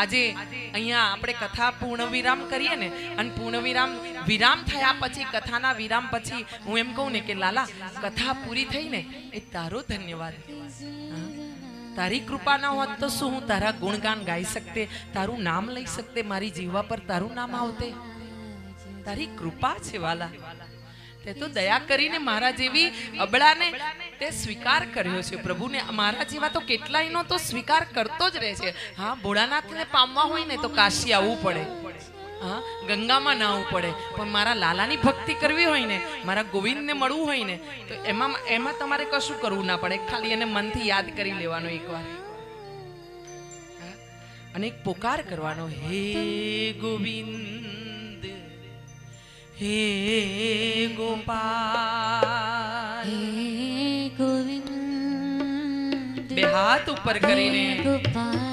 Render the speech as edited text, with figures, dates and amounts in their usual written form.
આજે અહીંયા આપણે કથા પૂર્ણ વિરામ કરીએ ને, અને પૂર્ણ વિરામ થયા પછી, કથાના વિરામ પછી હું એમ કહું ને કે લાલા કથા પૂરી થઈ ને એ તારો ધન્યવાદ. તારી કૃપા ના હોત તો શું હું તારા ગુણગાન ગાઈ શકતે, તારું નામ લઈ શકતે, મારી જીવા પર તારું નામ આવતે. તારી કૃપા છે વાલા. તે તો દયા કરીને મારા જેવી અબળાને તે સ્વીકાર કર્યો છે પ્રભુને. મારા જેવા તો કેટલાયનો તો સ્વીકાર કરતો જ રહે છે. હા, ભોળાનાથને પામવા હોય ને તો કાશી આવવું પડે, હા, ગંગામાં નાહવું પડે, પણ મારા લાલાની ભક્તિ કરવી હોય ને, મારા ગોવિંદને મળવું હોય ને, તો એમાં તમારે કશું કરવું ના પડે, ખાલી એને મનથી યાદ કરી લેવાનો એકવાર, અને એક પોકાર કરવાનો, હે ગોવિંદ, હે ગોપાલ, હે ગોવિંદ, બે હાથ ઉપર કરીને ગોપાલ,